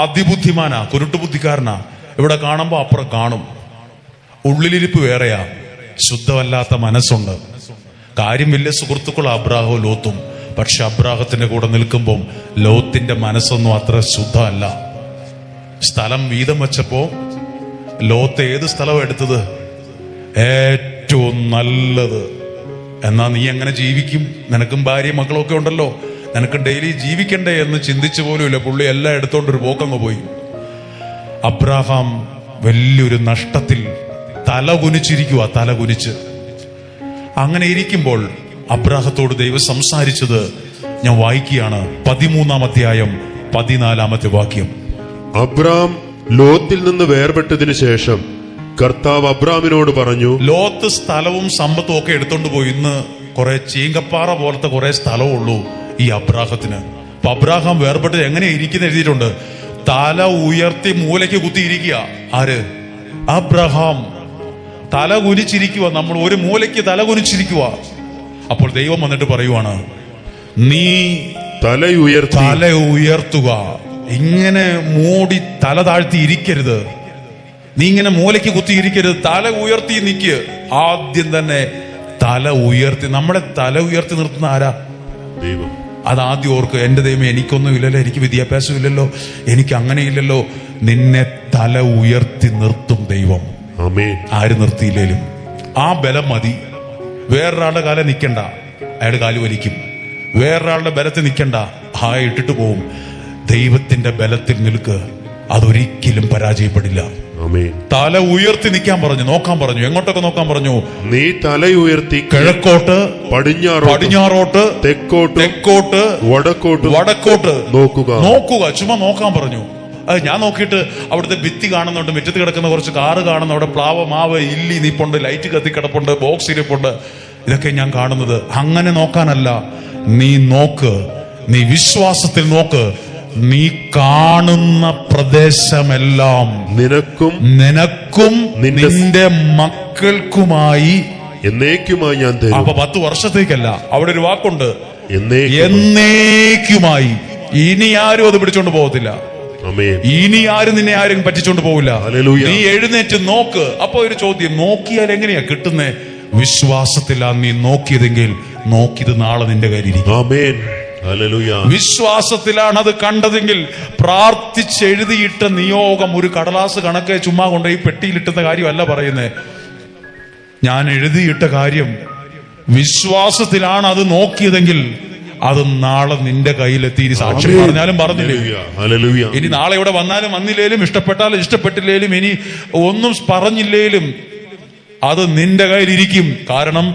അതിബുദ്ധിമാനാ, കുരുട്ടുബുദ്ധിക്കാരനാ. ഇവിടെ കാണുമ്പോ അപ്പുറം കാണും. ഉള്ളിലിരിപ്പ് വേറെയാ. ശുദ്ധമല്ലാത്ത മനസ്സുണ്ട്. കാര്യം വലിയ സുഹൃത്തുക്കൾ അബ്രാഹവും ലോത്തും. പക്ഷെ അബ്രാഹത്തിന്റെ കൂടെ നിൽക്കുമ്പോൾ ലോത്തിന്റെ മനസ്സൊന്നും അത്ര ശുദ്ധമല്ല. സ്ഥലം വീതം വെച്ചപ്പോ ലോത്ത് ഏത് സ്ഥലം എടുത്തത്? ഏറ്റവും നല്ലത്. എന്നാ നീ എങ്ങനെ ജീവിക്കും? നിനക്കും ഭാര്യയും മക്കളൊക്കെ ഉണ്ടല്ലോ, നിനക്ക് ഡെയിലി ജീവിക്കണ്ടേ എന്ന് ചിന്തിച്ചു പോലുമില്ല. പുള്ളി എല്ലാം എടുത്തോണ്ടൊരു പോക്കങ്ങ് പോയി. അബ്രാഹാം വലിയൊരു നഷ്ടത്തിൽ തല കുനിച്ച്. അങ്ങനെ ഇരിക്കുമ്പോൾ അബ്രാഹത്തോട് ദൈവം സംസാരിച്ചത് ഞാൻ വായിക്കുകയാണ്. 13-ാം അധ്യായം 14-ാമത്തെ വാക്യം. അബ്രാം ലോത്തിൽ നിന്ന് വേർപെട്ടതിനു ശേഷം കർത്താവ് അബ്രാമിനോട് പറഞ്ഞു, ലോത്ത് സ്ഥലവും സമ്പത്തും ഒക്കെ എടുത്തോണ്ട് പോയി. ഇന്ന് കുറെ ചീങ്കപ്പാറ പോലത്തെ കുറെ സ്ഥലമേ ഉള്ളൂ ഈ അബ്രാഹത്തിന്. അപ്പൊ അബ്രാഹാം വേർപെട്ട് എങ്ങനെ ഇരിക്കുന്ന എഴുതിയിട്ടുണ്ട്. തല ഉയർത്തി മൂലയ്ക്ക് കുത്തിയിരിക്കുക. ആര്? അബ്രഹാം തല കുനിച്ചിരിക്കുക. നമ്മൾ ഒരു മൂലയ്ക്ക് തല കുനിച്ചിരിക്കുക. അപ്പോൾ ദൈവം വന്നിട്ട് പറയുവാണ്, നീ തല ഉയർത്തുക. ഇങ്ങനെ മൂടി തല താഴ്ത്തി ഇരിക്കരുത്. നീ ഇങ്ങനെ മൂലയ്ക്ക് കുത്തിയിരിക്കരുത്. തല ഉയർത്തി നിൽക്ക്. ആദ്യം തന്നെ തല ഉയർത്തി. നമ്മളെ തല ഉയർത്തി നിർത്തുന്ന ആരാ? ദൈവം. അതാദ്യം ഓർക്ക്. എന്റെ ദൈവം, എനിക്കൊന്നും ഇല്ലല്ലോ, എനിക്ക് വിദ്യാഭ്യാസം ഇല്ലല്ലോ, എനിക്ക് അങ്ങനെ ഇല്ലല്ലോ. നിന്നെ തല ഉയർത്തി നിർത്തും ദൈവം. ആര് നിർത്തിയില്ലേലും ആ ബലം മതി. വേറൊരാളുടെ കാലം നിൽക്കണ്ട, അയാൾ കാല് വലിക്കും. വേറൊരാളുടെ ബലത്തിൽ നിൽക്കണ്ട, ഇട്ടിട്ട് പോവും. ദൈവത്തിന്റെ ബലത്തിൽ നിൽക്ക്, അതൊരിക്കലും പരാജയപ്പെടില്ല. തല ഉയർത്തി നിൽക്കാൻ പറഞ്ഞു, നോക്കാൻ പറഞ്ഞു. എങ്ങോട്ടൊക്കെ നോക്കാൻ പറഞ്ഞു? നീ തല ഉയർത്തി കിഴക്കോട്ട്, പടിഞ്ഞാറോട്ട്, തെക്കോട്ട്, വടക്കോട്ട് നോക്കുക. ചുമ്മാ നോക്കാൻ പറഞ്ഞു. അത് ഞാൻ നോക്കിയിട്ട് അവിടുത്തെ ഭിത്തി കാണുന്നുണ്ട്, മുറ്റത്ത് കിടക്കുന്ന കുറച്ച് കാറ് കാണുന്നു, അവിടെ പ്ലാവ്, മാവ്, ഇല്ലി നിപ്പുണ്ട്, ലൈറ്റ് കത്തി കിടപ്പുണ്ട്, ബോക്സ് ഇരിപ്പുണ്ട്. ഇതൊക്കെ ഞാൻ കാണുന്നത്. അങ്ങനെ നോക്കാനല്ല. നീ നോക്ക്, നീ വിശ്വാസത്തിൽ നോക്ക്. നീ കാണുന്ന പ്രദേശമെല്ലാം നിനക്കും നിന്റെ മക്കൾക്കുമായി എന്നേക്കുമായി ഞാൻ തരും. അപ്പൊ 10 വർഷത്തേക്കല്ല, അവിടെ ഒരു വാക്കുണ്ട്, എന്നേക്കുമായി. ഇനി ആരും അത് പിടിച്ചോണ്ട് പോകത്തില്ല. ഇനി ആരും നിന്നെ ആരും പറ്റിച്ചോണ്ട് പോവില്ല. നീ എഴുന്നേറ്റ് നോക്ക്. അപ്പൊ ഒരു ചോദ്യം, നോക്കിയാൽ എങ്ങനെയാ കിട്ടുന്നേ? വിശ്വാസത്തിലാണ് നീ നോക്കിയതെങ്കിൽ നോക്കിയത് നാളെ നിന്റെ കയ്യിലിരിക്കും. വിശ്വാസത്തിലാണ് അത് കണ്ടതെങ്കിൽ പ്രാർത്ഥിച്ചെഴുതിയിട്ട നിയോഗം ഒരു കടലാസ് കണക്കെ ചുമ്മാ കൊണ്ടുപോയി പെട്ടിയിലിട്ടുന്ന കാര്യമല്ല പറയുന്നേ. ഞാൻ എഴുതിയിട്ട കാര്യം വിശ്വാസത്തിലാണ് അത് നോക്കിയതെങ്കിൽ അത് നാളെ നിന്റെ കയ്യിലെത്തി. സാക്ഷ്യം പറഞ്ഞാലും പറഞ്ഞില്ലേ, ഇനി നാളെ ഇവിടെ വന്നാലും വന്നില്ലേലും, ഇഷ്ടപ്പെട്ടാലും ഇഷ്ടപ്പെട്ടില്ലേലും, ഇനി ഒന്നും പറഞ്ഞില്ലേലും അത് നിന്റെ കയ്യിലിരിക്കും. കാരണം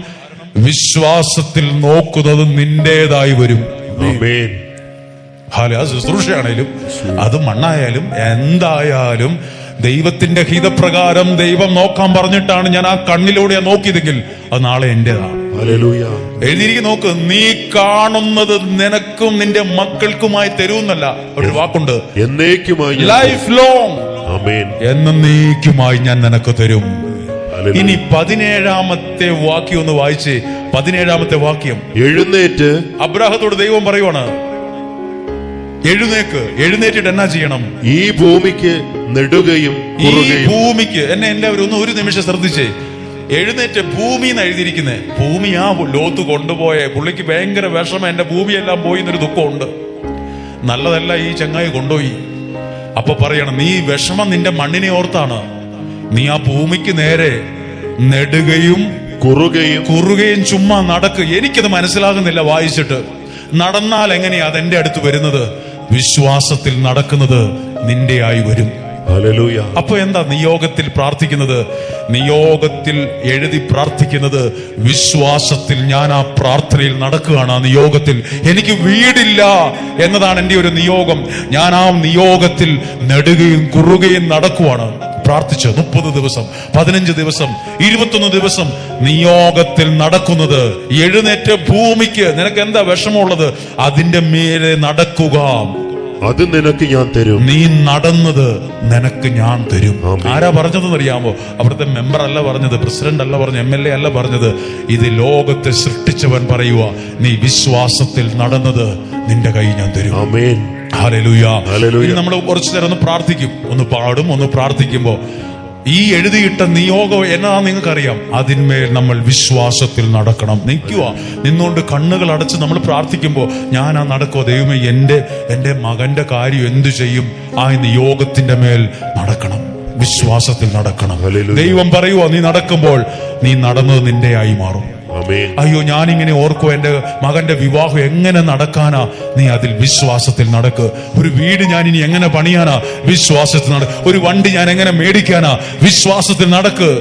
വിശ്വാസത്തിൽ നോക്കുന്നത് നിന്റേതായി വരും. അത് ശുശ്രൂഷയാണേലും അത് മണ്ണായാലും എന്തായാലും ദൈവത്തിന്റെ ഹിതപ്രകാരം ദൈവം നോക്കാൻ പറഞ്ഞിട്ടാണ് ഞാൻ ആ കണ്ണിലൂടെ നോക്കിയതെങ്കിൽ അത് നാളെ എന്റേതാണ്. എഴുതിയിരിക്കും, നോക്ക്, നീ കാണുന്നത് നിനക്കും നിന്റെ മക്കൾക്കുമായി തരുമെന്നല്ല, ഒരു വാക്കുണ്ട്, ലൈഫ് ലോങ്, എന്നേക്കുമായി ഞാൻ നിനക്ക് തരും. ഇനി 17-ാമത്തെ വാക്യം ഒന്ന് വായിച്ചേ. 17-ാമത്തെ വാക്യം. എഴുന്നേറ്റ്, അബ്രാഹത്തോട് ദൈവം പറയുവാണ്, എഴുന്നേറ്റിട്ട് എന്നാ ചെയ്യണം? ഈ ഭൂമിക്ക് നെടുകയും ഈ ഭൂമിക്ക് എന്നെ എല്ലാവരും ഒരു നിമിഷം ശ്രദ്ധിച്ചേ. എഴുന്നേറ്റ് ഭൂമി എന്ന് എഴുതിയിരിക്കുന്നേ. ഭൂമി ആ ലോത്ത് കൊണ്ടുപോയെ. പുള്ളിക്ക് ഭയങ്കര വിഷമം, എന്റെ ഭൂമിയെല്ലാം പോയി എന്നൊരു ദുഃഖമുണ്ട്. നല്ലതല്ല ഈ ചങ്ങായി കൊണ്ടുപോയി. അപ്പൊ പറയണം, നീ വിഷമം നിന്റെ മണ്ണിനെ ഓർത്താണ്. നീ ആ ഭൂമിക്ക് നേരെ നെടുകയും കുറുകയും ചുമ്മാ നടക്ക്. എനിക്കത് മനസ്സിലാകുന്നില്ല വായിച്ചിട്ട്. നടന്നാൽ എങ്ങനെയാ അതെന്റെ അടുത്ത് വരുന്നത്? വിശ്വാസത്തിൽ നടക്കുന്നത് നിന്റെ ആയി വരും. അപ്പൊ എന്താ നിയോഗത്തിൽ പ്രാർത്ഥിക്കുന്നത്? നിയോഗത്തിൽ എഴുതി പ്രാർത്ഥിക്കുന്നത് വിശ്വാസത്തിൽ ഞാൻ ആ പ്രാർത്ഥനയിൽ നടക്കുകയാണ്. ആ നിയോഗത്തിൽ എനിക്ക് വീടില്ല എന്നതാണ് എന്റെ ഒരു നിയോഗം. ഞാൻ ആ നിയോഗത്തിൽ നെടുകയും കുറുകയും നടക്കുവാണ്. പ്രാർത്ഥിച്ച് 30 ദിവസം, 15 ദിവസം, 21 ദിവസം നിയോഗത്തിൽ നടക്കുന്നത്. എഴുന്നേറ്റ് ഭൂമിക്ക് നിനക്ക് എന്താ വിഷമമുള്ളത്? അതിന്റെ മേലെ നടക്കുക. അത് നിനക്ക് ഞാൻ തരും. നീ നടന്നത് നിനക്ക് ഞാൻ തരും. ആരാ പറഞ്ഞതെന്ന് അറിയാമോ? അവിടുത്തെ മെമ്പർ അല്ല പറഞ്ഞത്, പ്രസിഡന്റ് അല്ല പറഞ്ഞത്, MLA അല്ല പറഞ്ഞത്. ഇത് ലോകത്തെ സൃഷ്ടിച്ചവൻ പറയുക, നീ വിശ്വാസത്തിൽ നടന്നത് നിന്റെ കൈ ഞാൻ തരും. ആമേൻ. ഹല്ലേലൂയ. നമ്മൾ കുറച്ചു നേരം ഒന്ന് പ്രാർത്ഥിക്കും, ഒന്ന് പാടും, ഒന്ന് പ്രാർത്ഥിക്കുമ്പോ ഈ എഴുതിയിട്ട നിയോഗം എന്നാ നിങ്ങൾക്കറിയാം. അതിന്മേൽ നമ്മൾ വിശ്വാസത്തിൽ നടക്കണം. നിന്നുകൊണ്ട് കണ്ണുകൾ അടച്ച് നമ്മൾ പ്രാർത്ഥിക്കുമ്പോൾ ഞാൻ ആ നടക്കോ ദൈവമേ, എന്റെ മകന്റെ കാര്യം എന്തു ചെയ്യും? ആ നിയോഗത്തിന്റെ മേൽ നടക്കണം, വിശ്വാസത്തിൽ നടക്കണം. ദൈവം പറയുവോ, നീ നടക്കുമ്പോൾ നീ നടന്നത് നിന്റെ ആയി മാറും. അയ്യോ, ഞാനിങ്ങനെ ഓർക്കുവോ, എന്റെ മകന്റെ വിവാഹം എങ്ങനെ നടക്കാനാ? നീ അതിൽ വിശ്വാസത്തിൽ നടക്ക്. ഒരു വീട് ഞാൻ ഇനി എങ്ങനെ പണിയാനാ? വിശ്വാസത്തിൽ നടക്ക്. ഒരു വണ്ടി ഞാൻ എങ്ങനെ മേടിക്കാനാ? വിശ്വാസത്തിൽ നടക്ക്,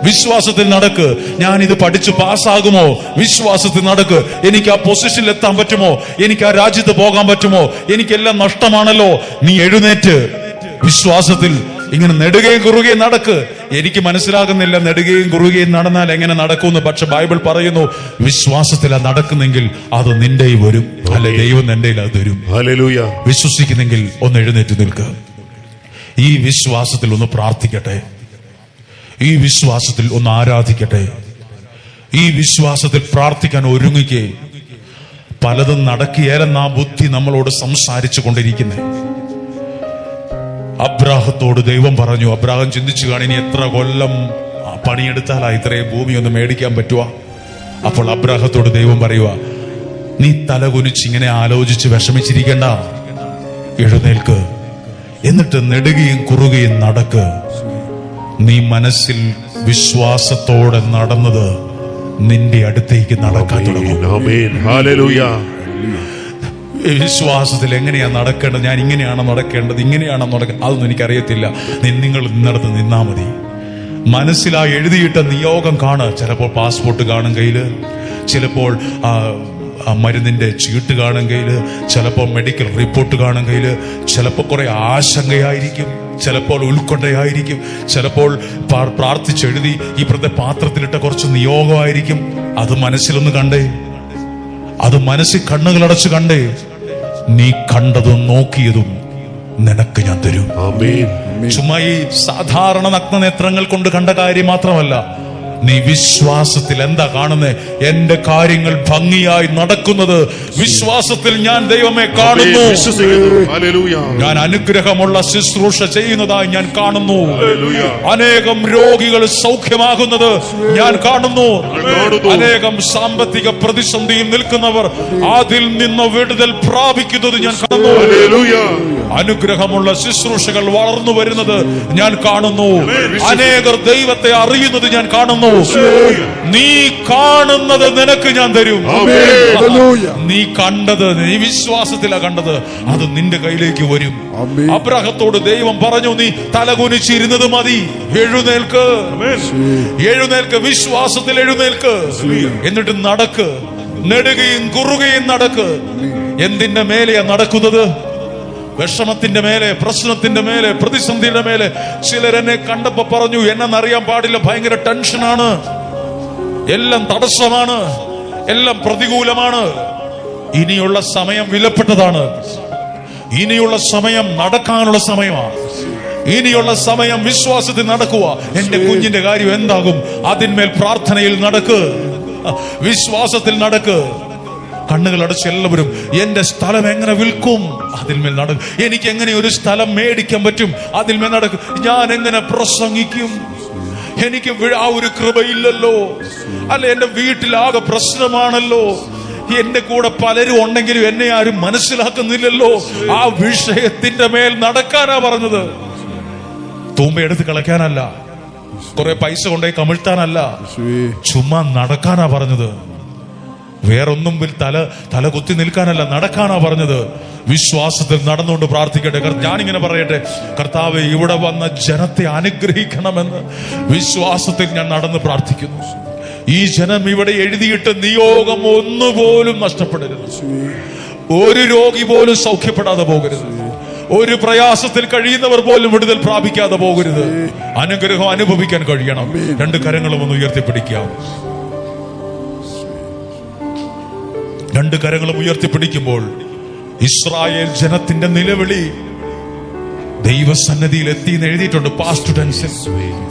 വിശ്വാസത്തിൽ നടക്ക്. ഞാൻ ഇത് പഠിച്ച് പാസ്സാകുമോ? വിശ്വാസത്തിൽ നടക്ക്. എനിക്ക് ആ പൊസിഷനിൽ എത്താൻ പറ്റുമോ? എനിക്ക് ആ രാജ്യത്ത് പോകാൻ പറ്റുമോ? എനിക്കെല്ലാം നഷ്ടമാണല്ലോ. നീ എഴുന്നേറ്റ് വിശ്വാസത്തിൽ ഇങ്ങനെ നെടുകയും കുറുകയും നടക്ക്. എനിക്ക് മനസ്സിലാകുന്നില്ല നെടുകയും കുറുകയും നടന്നാൽ എങ്ങനെ നടക്കുമെന്ന്. പക്ഷെ ബൈബിൾ പറയുന്നു, വിശ്വാസത്തിലാ നടക്കുന്നെങ്കിൽ അത് നിന്റെ വരും. അല്ലെ, ദൈവം നിന്റെ അത് തരും. വിശ്വസിക്കുന്നെങ്കിൽ ഒന്ന് എഴുന്നേറ്റ് നിൽക്കുക. ഈ വിശ്വാസത്തിൽ ഒന്ന് പ്രാർത്ഥിക്കട്ടെ, ഈ വിശ്വാസത്തിൽ ഒന്ന് ആരാധിക്കട്ടെ, ഈ വിശ്വാസത്തിൽ പ്രാർത്ഥിക്കാൻ ഒരുങ്ങിക്കേ. പലതും നടക്കിയേലെന്നാ ബുദ്ധി നമ്മളോട് സംസാരിച്ചു കൊണ്ടിരിക്കുന്നേ. അബ്രാഹത്തോട് ദൈവം പറഞ്ഞു, അബ്രാഹം ചിന്തിച്ചു കാണി, ഇനി എത്ര കൊല്ലം പണിയെടുത്താലാ ഇത്രയും ഭൂമി ഒന്ന് മേടിക്കാൻ പറ്റുക? അപ്പോൾ അബ്രാഹത്തോട് ദൈവം പറയുക, നീ തലകുനിച്ച് ഇങ്ങനെ ആലോചിച്ച് വിഷമിച്ചിരിക്കണ്ട, എഴുന്നേൽക്ക്, എന്നിട്ട് നെടുകയും കുറുകയും നടക്ക്. നീ മനസ്സിൽ വിശ്വാസത്തോടെ നടന്നത് നിന്റെ അടുത്തേക്ക് നടക്കാൻ തുടങ്ങും. വിശ്വാസത്തിൽ എങ്ങനെയാ നടക്കേണ്ടത്? ഞാൻ ഇങ്ങനെയാണോ നടക്കേണ്ടത്, ഇങ്ങനെയാണോ നടക്കേണ്ടത്? അതൊന്നും എനിക്കറിയത്തില്ല. നിങ്ങൾ നിന്നിടത്ത് നിന്നാ മതി. മനസ്സിലാ എഴുതിയിട്ട നിയോഗം കാണുക. ചിലപ്പോൾ പാസ്പോർട്ട് കാണും കയ്യില്, ചിലപ്പോൾ മരുന്നിന്റെ ചീട്ട് കാണും കയ്യില്, ചിലപ്പോൾ മെഡിക്കൽ റിപ്പോർട്ട് കാണും കയ്യില്, ചിലപ്പോൾ കുറെ ആശങ്കയായിരിക്കും, ചിലപ്പോൾ ഉത്കണ്ഠയായിരിക്കും, ചിലപ്പോൾ പ്രാർത്ഥിച്ചെഴുതി ഈ പാത്രത്തിലിട്ട കുറച്ച് നിയോഗമായിരിക്കും. അത് മനസ്സിലൊന്ന് കണ്ടേ, അത് മനസ്സിൽ കണ്ണുകളടച്ച് കണ്ടേ. നീ കണ്ടതും നോക്കിയതും നിനക്ക് ഞാൻ തരും. ചുമ്മാ ഈ സാധാരണ നഗ്നനേത്രങ്ങൾ കൊണ്ട് കണ്ട കാര്യം മാത്രമല്ല, നീ വിശ്വാസത്തിൽ എന്താ കാണുന്നത്? എന്റെ കാര്യങ്ങൾ ഭംഗിയായി നടക്കുന്നത് വിശ്വാസത്തിൽ ഞാൻ ദൈവമേ കാണുന്നു. ഞാൻ അനുഗ്രഹമുള്ള ശുശ്രൂഷ ചെയ്യുന്നതായി ഞാൻ കാണുന്നു. അനേകം രോഗികൾ സൗഖ്യമാകുന്നത് ഞാൻ കാണുന്നു. അനേകം സാമ്പത്തിക പ്രതിസന്ധിയിൽ നിൽക്കുന്നവർ അതിൽ നിന്ന് വിടുതൽ പ്രാപിക്കുന്നത് ഞാൻ കാണുന്നു. അനുഗ്രഹമുള്ള ശുശ്രൂഷകൾ വളർന്നു വരുന്നത് ഞാൻ കാണുന്നു. അനേകർ ദൈവത്തെ അറിയുന്നത് ഞാൻ കാണുന്നു. നീ കാണുന്നത് നിനക്ക് ഞാൻ തരും. നീ കണ്ടത്, നീ വിശ്വാസത്തിലാ കണ്ടത്, അത് നിന്റെ കയ്യിലേക്ക് വരും. അബ്രാഹത്തോട് ദൈവം പറഞ്ഞു, നീ തലകുനിച്ചിരുന്നത് മതി, എഴുന്നേൽക്ക്, എഴുന്നേൽക്ക്, വിശ്വാസത്തിൽ എഴുന്നേൽക്ക്, എന്നിട്ട് നടക്ക്, നെടുകയും കുറുകയും നടക്ക്. എന്തിന്റെ മേലെയാ നടക്കുന്നത്? വിഷമത്തിന്റെ മേലെ, പ്രശ്നത്തിന്റെ മേലെ, പ്രതിസന്ധിയുടെ മേലെ. ചിലരെന്നെ കണ്ടപ്പോ പറഞ്ഞു, എന്നറിയാൻ പാടില്ല, ഭയങ്കര ടെൻഷനാണ്, എല്ലാം തടസ്സമാണ്, എല്ലാം പ്രതികൂലമാണ്. ഇനിയുള്ള സമയം വിലപ്പെട്ടതാണ്. ഇനിയുള്ള സമയം നടക്കാനുള്ള സമയമാണ്. ഇനിയുള്ള സമയം വിശ്വാസത്തിൽ നടക്കുക. എന്റെ കുഞ്ഞിന്റെ കാര്യം എന്താകും? അതിന്മേൽ പ്രാർത്ഥനയിൽ നടക്ക്, വിശ്വാസത്തിൽ നടക്ക്. കണ്ണുകൾ അടച്ച് എല്ലാവരും, എന്റെ സ്ഥലം എങ്ങനെ വിൽക്കും? അതിന്മേൽ നടക്കും. എനിക്ക് എങ്ങനെ ഒരു സ്ഥലം മേടിക്കാൻ പറ്റും? അതിന്മേൽ നടക്കും. ഞാൻ എങ്ങനെ പ്രസംഗിക്കും? എനിക്ക് ആ ഒരു കൃപയില്ലല്ലോ. അല്ല, എന്റെ വീട്ടിലാകെ പ്രശ്നമാണല്ലോ. എന്റെ കൂടെ പലരും ഉണ്ടെങ്കിലും എന്നെ ആരും മനസ്സിലാക്കുന്നില്ലല്ലോ. ആ വിഷയത്തിന്റെ മേൽ നടക്കാനാ പറഞ്ഞത്. തൂമ്പ എടുത്ത് കളയ്ക്കാനല്ല, കുറെ പൈസ കൊണ്ടുപോയി കമിഴ്ത്താനല്ല, ചുമ്മാ നടക്കാനാ പറഞ്ഞത്. വേറൊന്നും തല കുത്തി നിൽക്കാനല്ല, നടക്കാനാ പറഞ്ഞത്. വിശ്വാസത്തിൽ നടന്നുകൊണ്ട് പ്രാർത്ഥിക്കട്ടെ. ഞാനിങ്ങനെ പറയട്ടെ, കർത്താവേ, ഇവിടെ വന്ന ജനത്തെ അനുഗ്രഹിക്കണമെന്ന് വിശ്വാസത്തിൽ ഞാൻ നടന്ന് പ്രാർത്ഥിക്കുന്നു. ഈ ജനം ഇവിടെ എഴുതിയിട്ട് നിയോഗം ഒന്നുപോലും നഷ്ടപ്പെടരുത്. ഒരു രോഗി പോലും സൗഖ്യപ്പെടാതെ പോകരുത്. ഒരു പ്രയാസത്തിൽ കഴിയുന്നവർ പോലും വിടുതൽ പ്രാപിക്കാതെ പോകരുത്. അനുഗ്രഹം അനുഭവിക്കാൻ കഴിയണം. രണ്ട് കരങ്ങളും ഒന്ന് ഉയർത്തിപ്പിടിക്കാം. രണ്ട് കരങ്ങളും ഉയർത്തിപ്പിടിക്കുമ്പോൾ ഇസ്രായേൽ ജനത്തിന്റെ നിലവിളി ദൈവസന്നിധിയിൽ എത്തിന്ന് എഴുതിയിട്ടുണ്ട്.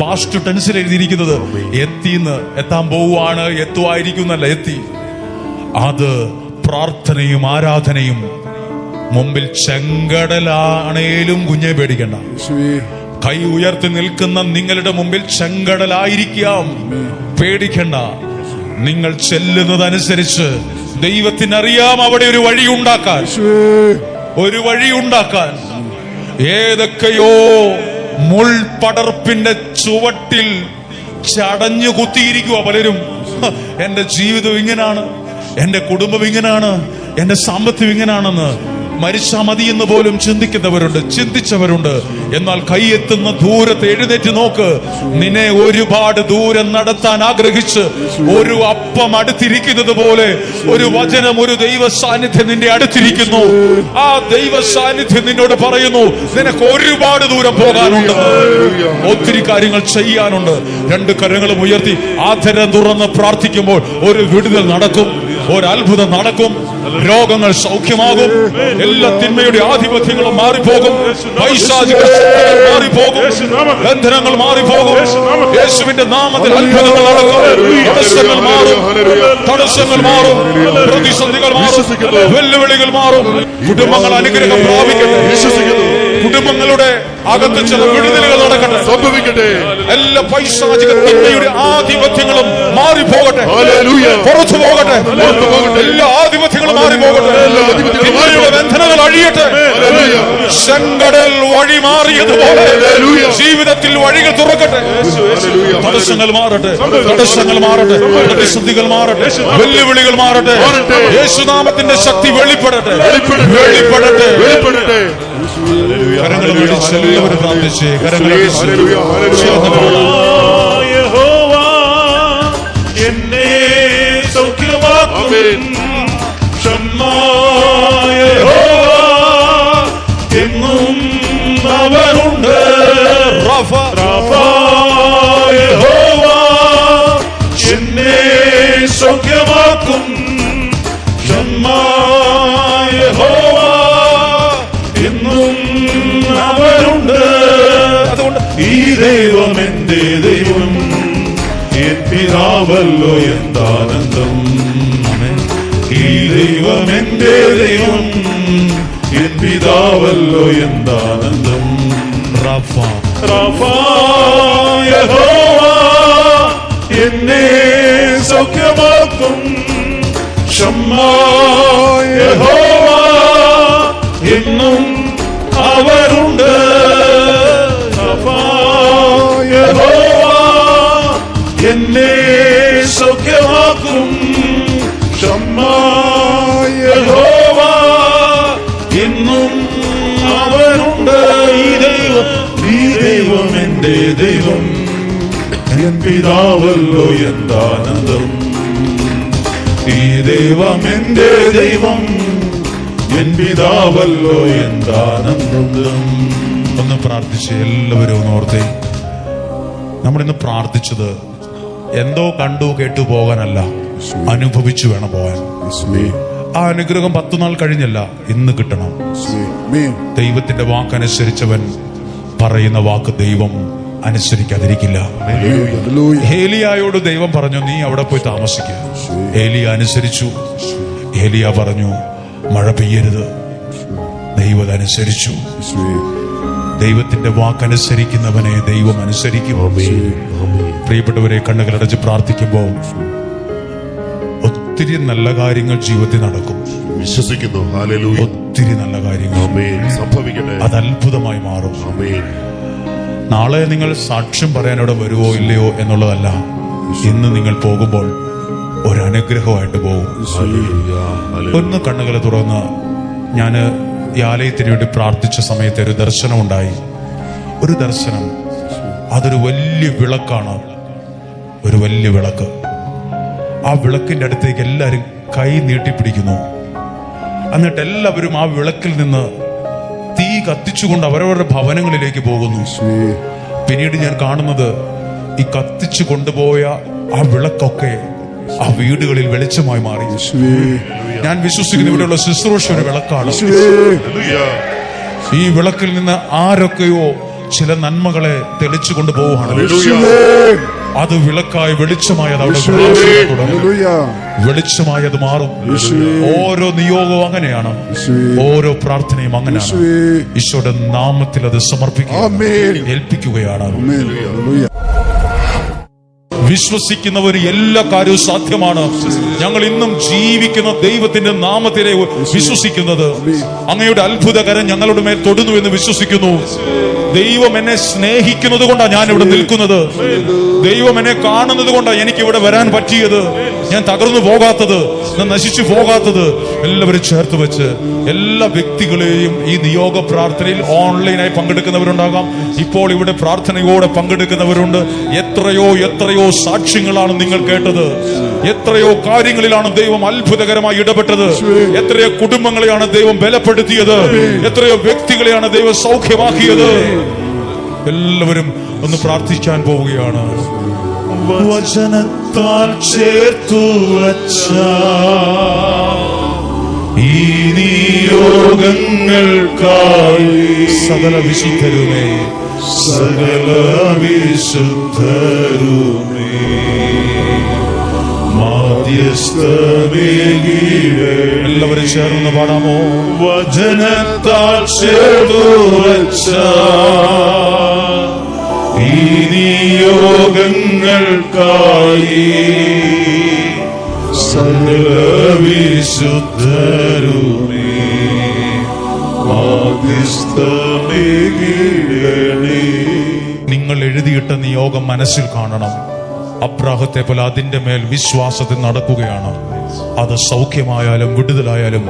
പാസ്റ്റ് ടെൻസിൽ എഴുതിയിരിക്കുന്നത് എത്തിന്ന്, എത്താൻ പോവുകയാണ്, എത്തുമായിരിക്കുന്നല്ല, എത്തി. അത് പ്രാർത്ഥനയും ആരാധനയും. മുമ്പിൽ ചെങ്കടലാണേലും കുഞ്ഞെ പേടിക്കണ്ട. കൈ ഉയർത്തി നിൽക്കുന്ന നിങ്ങളുടെ മുമ്പിൽ ചെങ്കടലായിരിക്കാം. പേടിക്കണ്ട. നിങ്ങൾ ചെല്ലുന്നതനുസരിച്ച് ദൈവത്തിനറിയാം അവിടെ ഒരു വഴിയുണ്ടാക്കാൻ. ഏതൊക്കെയോ മുൾപടർപ്പിന്റെ ചുവട്ടിൽ ചടഞ്ഞു കുത്തിയിരിക്കുക പലരും. എന്റെ ജീവിതം ഇങ്ങനാണ്, എന്റെ കുടുംബം ഇങ്ങനാണ്, എന്റെ സാമ്പത്തികം ഇങ്ങനാണെന്ന് മരിച്ചാ മതി എന്ന് പോലും ചിന്തിച്ചവരുണ്ട്. എന്നാൽ കൈയെത്തുന്ന ദൂരത്ത് എഴുന്നേറ്റ് നോക്ക്. നിന്നെ ഒരുപാട് ദൂരം നടത്താൻ ആഗ്രഹിച്ച് ഒരു അപ്പം അടുത്തിരിക്കുന്നത് പോലെ ഒരു വചനം, ഒരു ദൈവ സാന്നിധ്യം നിന്റെ അടുത്തിരിക്കുന്നു. ആ ദൈവ സാന്നിധ്യം നിന്നോട് പറയുന്നു, നിനക്ക് ഒരുപാട് ദൂരം പോകാനുണ്ട്, ഒത്തിരി കാര്യങ്ങൾ ചെയ്യാനുണ്ട്. രണ്ട് കരങ്ങളും ഉയർത്തി ആധരം തുറന്ന് പ്രാർത്ഥിക്കുമ്പോൾ ഒരു വിടുതൽ നടക്കും, ഒരു അത്ഭുതം നടക്കും, രോഗങ്ങൾ സൗഖ്യമാകും, എല്ലാ തിന്മയുടെ ആധിപത്യങ്ങളും മാറിപ്പോകും, പൈശാചിക ശക്തികൾ മാറിപ്പോകും, ബന്ധനങ്ങൾ മാറിപ്പോകും. യേശുവിന്റെ നാമത്തിൽ അത്ഭുതങ്ങൾ നടക്കും. തടസ്സങ്ങൾ മാറും, പ്രതിസന്ധികൾ മാറും, വെല്ലുവിളികൾ മാറും. കുടുംബങ്ങൾ അനുഗ്രഹം പ്രാപിക്കട്ടെ. കുടുംബങ്ങളുടെ അകത്ത് ചില വിടുതലുകൾ നടക്കട്ടെ, സംഭവിക്കട്ടെ. എല്ലാ പൈശാചിക തിന്മയുടെ ആധിപത്യങ്ങളും മാറിപ്പോകട്ടെ, പുറത്തു പോകട്ടെ. എല്ലാ ആധിപത്യങ്ങളും മാറിപ്പോകട്ടെ. തിന്മയുടെ ബന്ധനങ്ങൾ അഴിയട്ടെ. ചെങ്കടൽ വഴി മാറിയതുപോലെ ജീവിതത്തിൽ വഴികൾ തുറക്കട്ടെ. തടസ്സങ്ങൾ മാറട്ടെ, പ്രതിസന്ധികൾ മാറട്ടെ, വെല്ലുവിളികൾ മാറട്ടെ. യേശുനാമത്തിന്റെ ശക്തി വെളിപ്പെടട്ടെ. കരങ്ങൾ പിടിച്ച് എല്ലാവരും പ്രാർത്ഥിച്ച് യഹോവ എന്നെ സൗഖ്യമാക്കും. യഹോവ എന്നും അവനുണ്ട്. യഹോവ എന്നെ സൗഖ്യമാക്കും. യഹോവ എന്നും അവനുണ്ട്. അതുകൊണ്ട് ഈ ദൈവം എന്റെ ദൈവം, എൻ പിതാവല്ലോ എന്താനന്ദം. ഈ ദൈവം എന്റെ ദൈവം, എൻ പിതാവല്ലോ എന്താനന്ദം. യഹോവ എന്നെ സൗഖ്യമാക്കും. യഹോവ എന്നും അവരുണ്ട്. യഹോവ എന്നെ സൗഖ്യമാക്കും. യഹോവ എന്നും അവനുണ്ട്. ഈ ദൈവം എന്റെ ദൈവം, എൻ പിതാവല്ലോ എന്താനന്ദം. ഈ ദൈവം എന്റെ ദൈവം, എൻ പിതാവല്ലോ എന്താനന്ദം. ഒന്ന് പ്രാർത്ഥിച്ച് എല്ലാവരും ഒന്ന് ഓർത്തേ. നമ്മളിന്ന് പ്രാർത്ഥിച്ചത് എന്തോ കണ്ടു കേട്ടു പോകാനല്ല, അനുഭവിച്ചു വേണം പോകാൻ. ആ അനുഗ്രഹം 10 നാൾ കഴിഞ്ഞല്ല, ഇന്ന് കിട്ടണം. ദൈവത്തിന്റെ വാക്കനുസരിച്ചവൻ പറയുന്ന വാക്ക് ദൈവം അനുസരിക്കാതിരിക്കില്ല. ഏലിയായോട് ദൈവം പറഞ്ഞു, നീ അവിടെ പോയി താമസിക്കുക. ഏലിയ അനുസരിച്ചു. ഏലിയ പറഞ്ഞു, മഴ പെയ്യരുത്. ദൈവം അനുസരിച്ചു. ദൈവത്തിന്റെ വാക്കനുസരിക്കുന്നവനെ ദൈവം അനുസരിക്കും. പ്രിയപ്പെട്ടവരെ, കണ്ണുകളടച്ച് പ്രാർത്ഥിക്കുമ്പോൾ ഒത്തിരി നല്ല കാര്യങ്ങൾ ജീവിതത്തിൽ നടക്കും. വിശ്വസിക്കുന്നു. ഒത്തിരി നല്ല കാര്യങ്ങൾ സംഭവിക്കട്ടെ. അത് അത്ഭുതമായി മാറും. നാളെ നിങ്ങൾ സാക്ഷ്യം പറയാൻ ഇവിടെ വരുവോ ഇല്ലയോ എന്നുള്ളതല്ല. ഇന്ന് നിങ്ങൾ പോകുമ്പോൾ ഒരു അനുഗ്രഹമായിട്ട് പോകും. ഒന്ന് കണ്ണുകൾ തുറന്ന്, ഞാൻ ഈ ആലയത്തിന് വേണ്ടി പ്രാർത്ഥിച്ച സമയത്ത് ഒരു ദർശനം ഉണ്ടായി. ഒരു ദർശനം, അതൊരു വലിയ വിളക്കാണ്. ഒരു വലിയ വിളക്ക്. ആ വിളക്കിന്റെ അടുത്തേക്ക് എല്ലാവരും കൈ നീട്ടിപ്പിടിക്കുന്നു. എന്നിട്ട് എല്ലാവരും ആ വിളക്കിൽ നിന്ന് തീ കത്തിച്ചുകൊണ്ട് അവരവരുടെ ഭവനങ്ങളിലേക്ക് പോകുന്നു. പിന്നീട് ഞാൻ കാണുന്നത്, ഈ കത്തിച്ചു കൊണ്ടുപോയ ആ വിളക്കൊക്കെ ആ വീടുകളിൽ വെളിച്ചമായി മാറി. ഞാൻ വിശ്വസിക്കുന്ന ഇവിടെയുള്ള ശുശ്രൂഷ ഒരു വിളക്കാണ്. ഈ വിളക്കിൽ നിന്ന് ആരൊക്കെയോ ചില നന്മകളെ തെളിച്ചു കൊണ്ടുപോവുകയാണ്. അത് വിളക്കായി വെളിച്ചമായി അത് അവിടെ പ്രകാശിക്കാൻ തുടങ്ങും. Hallelujah. വെളിച്ചമായി അത് മാറും. ഓരോ നിയോഗവും അങ്ങനെയാണ്, ഓരോ പ്രാർത്ഥനയും അങ്ങനെയാണ്. ഈശോയുടെ നാമത്തിൽ അത് സമർപ്പിക്കുക, ഏൽപ്പിക്കുകയാണ്. Hallelujah. വിശ്വസിക്കുന്നവന് എല്ലാ കാര്യവും സാധ്യമാണ്. ഞങ്ങൾ ഇന്നും ജീവിക്കുന്ന ദൈവത്തിന്റെ നാമത്തിലെ വിശ്വസിക്കുന്നത്. അങ്ങയുടെ അത്ഭുതകരം ഞങ്ങളുടെ മേൽ തൊടുന്നു എന്ന് വിശ്വസിക്കുന്നു. ദൈവം എന്നെ സ്നേഹിക്കുന്നത് കൊണ്ടാണ് ഞാൻ ഇവിടെ നിൽക്കുന്നത്. ദൈവം എന്നെ കാണുന്നത് കൊണ്ടാണ് എനിക്ക് ഇവിടെ വരാൻ പറ്റിയത്. ഞാൻ തകർന്നു പോകാത്തത്, ഞാൻ നശിച്ചു പോകാത്തത്. എല്ലാവരും ചേർത്ത് വെച്ച് എല്ലാ വ്യക്തികളെയും ഈ നിയോഗ പ്രാർത്ഥനയിൽ ഓൺലൈനായി പങ്കെടുക്കുന്നവരുണ്ടാകാം, ഇപ്പോൾ ഇവിടെ പ്രാർത്ഥനയോടെ പങ്കെടുക്കുന്നവരുണ്ട്. എത്രയോ എത്രയോ സാക്ഷ്യങ്ങളാണ് നിങ്ങൾ കേട്ടത്. എത്രയോ കാര്യങ്ങളിലാണ് ദൈവം അത്ഭുതകരമായി ഇടപെട്ടത്. എത്രയോ കുടുംബങ്ങളെയാണ് ദൈവം ബലപ്പെടുത്തിയത്. എത്രയോ വ്യക്തികളെയാണ് ദൈവം സൗഖ്യമാക്കിയത്. എല്ലാവരും ഒന്ന് പ്രാർത്ഥിക്കാൻ പോവുകയാണ്. വചനത്താൽ ചേർത്തു വച്ച ഈ നിയോഗങ്ങൾക്കായി സകല വിശുദ്ധരുമേ, സകല വിശുദ്ധരുമേ മാധ്യസ്ഥമേകിടേ. എല്ലാവരും ചേർന്ന് പാടാമോ? വചനത്താൽ ചേർത്തു വച്ച ഈ നിയോഗങ്ങൾക്കായി സകല വിശുദ്ധരുമേ മാധ്യസ്ഥമേകിടണേ. നിങ്ങൾ എഴുതിയിട്ട നിയോഗം മനസ്സിൽ കാണണം. അബ്രാഹത്തെ പോലെ അതിന്റെ മേൽ വിശ്വാസത്തിൽ നടക്കുകയാണ്. അത് സൗഖ്യമായാലും വിടുതലായാലും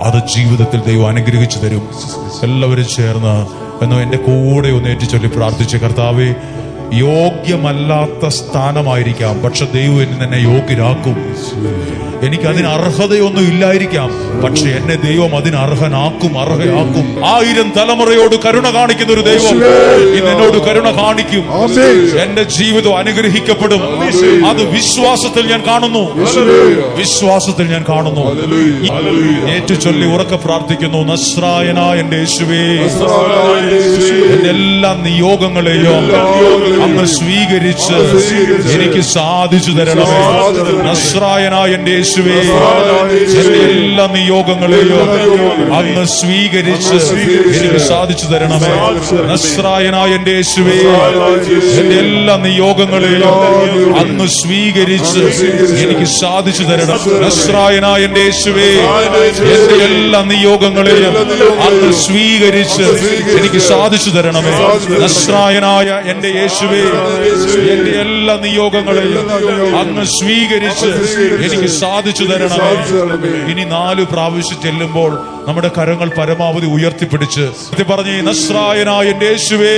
അത് ജീവിതത്തിൽ ദൈവം അനുഗ്രഹിച്ചു തരും. എല്ലാവരും ചേർന്ന് എന്ന് എന്റെ കൂടെ ഒന്ന് ഏറ്റുചൊല്ലി പ്രാർത്ഥിച്ച്, കർത്താവേ, യോഗ്യമല്ലാത്ത സ്ഥാനമായിരിക്കാം, പക്ഷെ ദൈവം എന്നെ യോഗ്യരാക്കും. എനിക്ക് അതിന് അർഹതയൊന്നും ഇല്ലായിരിക്കാം, പക്ഷെ എന്നെ ദൈവം അതിന് അർഹനാക്കും, അർഹയാക്കും. 1000 തലമുറയോട് കരുണ കാണിക്കുന്ന ഒരു ദൈവം ഇന്ന് എന്നോട് കരുണ കാണിക്കും. എന്റെ ജീവിതം അനുഗ്രഹിക്കപ്പെടും. അത് വിശ്വാസത്തിൽ ഞാൻ കാണുന്നു, വിശ്വാസത്തിൽ ഞാൻ കാണുന്നു. ഏറ്റുചൊല്ലി ഉറക്കെ പ്രാർത്ഥിക്കുന്നു. നസ്രായനായ എന്റെ യേശുവേ, എന്റെ എല്ലാ നിയോഗങ്ങളെയും അങ്ങ് സ്വീകരിച്ച് എനിക്ക് സാധിച്ചു തരണമേ. നസ്രായനായ എന്റെ യേശുവേ, എന്റെ എല്ലാ നിയോഗങ്ങളെയും അങ്ങ് സ്വീകരിച്ച് എനിക്ക് സാധിച്ചു തരണമേ. നസ്രായനായ എന്റെ യേശുവേ, എന്റെ എല്ലാ നിയോഗങ്ങളെയും അങ്ങ് സ്വീകരിച്ച് എനിക്ക് സാധിച്ചു തരണം. നസ്രായനായ എന്റെ യേശുവേ, എന്റെ എല്ലാ നിയോഗങ്ങളെയും അങ്ങ് സ്വീകരിച്ച് എനിക്ക് സാധിച്ചു തരണമേ. നസ്രായനായ എന്റെ യേശുവേ, എന്റെ എല്ലാ നിയോഗങ്ങളെയും അങ്ങ് സ്വീകരിച്ച് എനിക്ക് സാധിച്ചു തരണമേ. ഇനി 4 പ്രാവശ്യം ചെല്ലുമ്പോൾ നമ്മുടെ കരങ്ങൾ പരമാവധി ഉയർത്തിപ്പിടിച്ച് പറഞ്ഞേ, നസ്രായനായ എന്റെ യേശുവേ,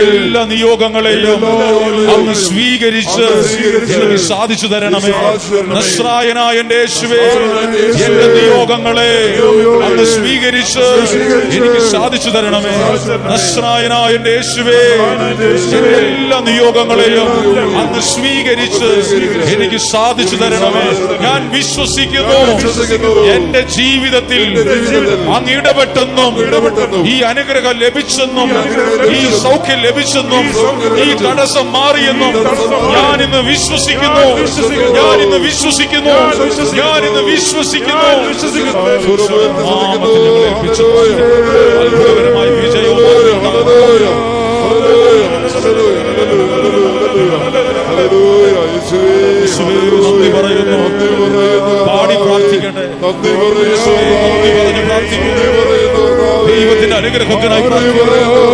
എല്ലാ നിയോഗങ്ങളെയും അങ്ങ് സ്വീകരിച്ച് എനിക്ക് സാധിച്ചു തരണമേ. നസ്രായനായ എന്റെ യേശുവേ, എന്റെ നിയോഗങ്ങളെ അങ്ങ് സ്വീകരിച്ച് എനിക്ക് സാധിച്ചു തരണമേ. നസ്രായനായ എന്റെ യേശുവേ, എന്റെ എല്ലാ നിയോഗങ്ങളെയും അങ്ങ് സ്വീകരിച്ച് എനിക്ക് സാധിച്ചു തരണമേ. ഞാൻ വിശ്വസിക്കുന്നു, എന്റെ ജീവിതത്തിൽ അങ്ങ് ഇടപെട്ടെന്നും ഈ അനുഗ്രഹം ലഭിച്ചെന്നും ഈ സൗഖ്യം ലഭിച്ചെന്നും ഈ തടസ്സം മാറിയെന്നും ഞാൻ ഇന്ന് വിശ്വസിക്കുന്നു. ഞാൻ ഇന്ന് വിശ്വസിക്കുന്നു. ഞാൻ ഇന്ന് വിശ്വസിക്കുന്നു. അത്ഭുതകരമായ വിജയവും നന്ദി പറയുന്നു. പാടി പ്രാർത്ഥിക്കട്ടെ. നന്ദി പറഞ്ഞ് പ്രാർത്ഥിക്കുന്നു. ദൈവത്തിന്റെ അനുഗ്രഹത്തിനായി പ്രാർത്ഥിക്കുന്നു.